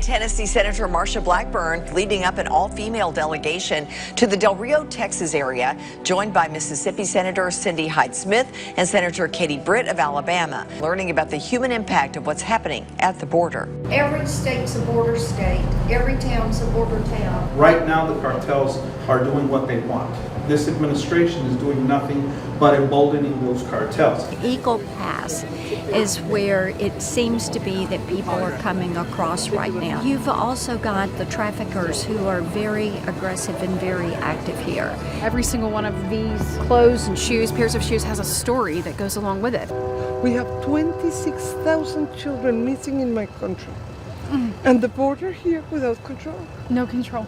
Tennessee Senator Marsha Blackburn leading up an all-female delegation to the Del Rio, Texas area, joined by Mississippi Senator Cindy Hyde-Smith and Senator Britt of Alabama, learning about the human impact of what's happening at the border. Every state's a border state. Every town's a border town. Right now, the cartels are doing what they want. This administration is doing nothing but emboldening those cartels. Eagle Pass is where it seems to be that people are coming across right now. You've also got the traffickers who are very aggressive and very active here. Every single one of these clothes and shoes, pairs of shoes, has a story that goes along with it. We have 26,000 children missing in my country. And the border here without control. No control.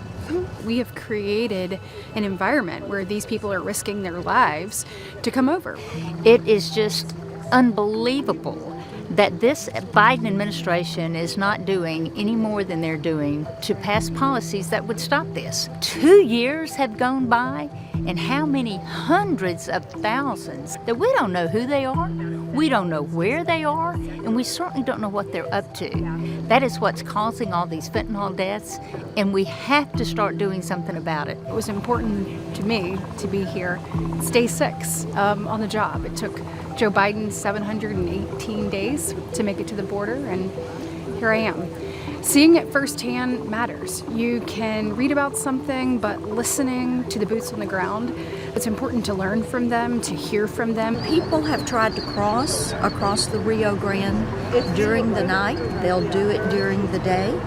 We have created an environment where these people are risking their lives to come over. It is just unbelievable that this Biden administration is not doing any more than they're doing to pass policies that would stop this. 2 years have gone by, and how many hundreds of thousands that we don't know who they are, we don't know where they are, and we certainly don't know what they're up to. That is what's causing all these fentanyl deaths, and we have to start doing something about it. It was important to me to be here, stay 6 on the job. It took Joe Biden 718 days to make it to the border, and here I am. Seeing it firsthand matters. You can read about something, but listening to the boots on the ground, it's important to learn from them, to hear from them. People have tried to cross across the Rio Grande during the night. They'll do it during the day.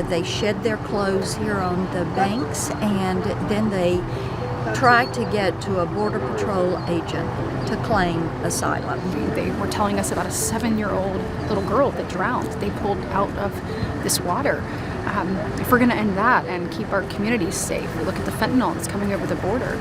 They shed their clothes here on the banks, and then they try to get to a Border Patrol agent to claim asylum. They were telling us about a 7-year-old little girl that drowned. They pulled out of this water. If we're going to end that and keep our communities safe, we look at the fentanyl that's coming over the border,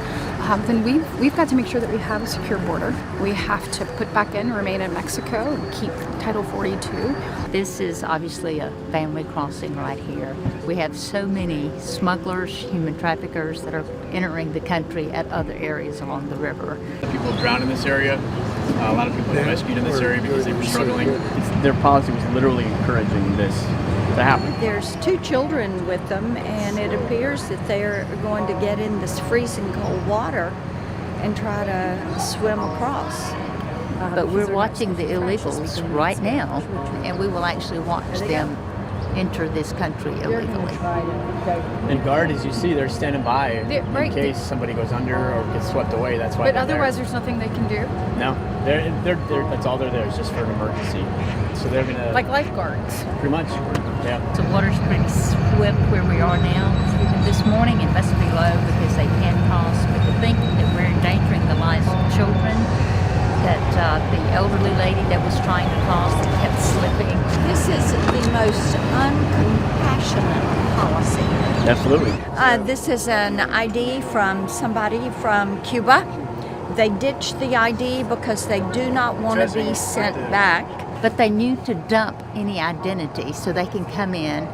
then we've got to make sure that we have a secure border. We have to put back in, remain in Mexico, and keep Title 42. This is obviously a family crossing right here. We have so many smugglers, human traffickers that are entering the country at other areas along the river. People have drowned in this area. A lot of people were rescued in this area because they were struggling. Their policy was literally encouraging this to happen. There's 2 children with them, and it appears that they're going to get in this freezing cold water and try to swim across. But we're watching the illegals right now, and we will actually watch them enter this country illegally. And guard, as you see, they're standing by in case somebody goes under or gets swept away. That's why. But otherwise, there's nothing they can do. No, they're that's all they're there is just for an emergency. So they're gonna like lifeguards. Pretty much. Yeah. The water's pretty swift where we are now. And this morning it must be low because they can cross. But to think that we're endangering the lives of children, that the elderly lady that was trying to cross kept slipping. This is the most uncompassionate policy. Absolutely. This is an ID from somebody from Cuba. They ditched the ID because they do not want to be sent back. But they knew to dump any identity so they can come in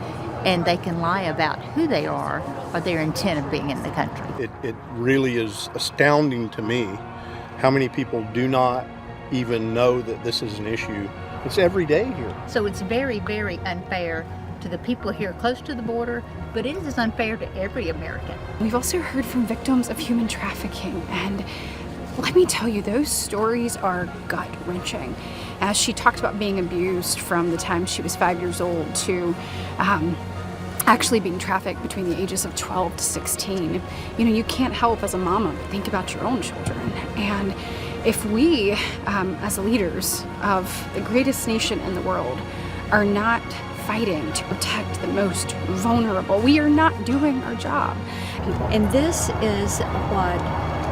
and they can lie about who they are or their intent of being in the country. It really is astounding to me how many people do not even know that this is an issue. It's every day here. So it's very, very unfair to the people here close to the border, but it is unfair to every American. We've also heard from victims of human trafficking, and let me tell you, those stories are gut-wrenching. As she talked about being abused from the time she was 5 years old to actually being trafficked between the ages of 12 to 16. You know, you can't help as a mama but think about your own children. And if we, as leaders of the greatest nation in the world, are not fighting to protect the most vulnerable, we are not doing our job. And this is what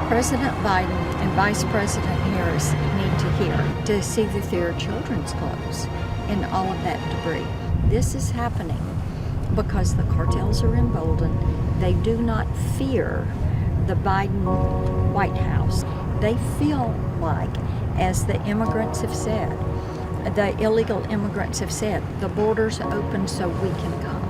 President Biden and Vice President Harris need to hear, to see that there are children's clothes and all of that debris. This is happening because the cartels are emboldened. They do not fear the Biden White House. They feel like, as the immigrants have said, the illegal immigrants have said, the borders are open so we can come.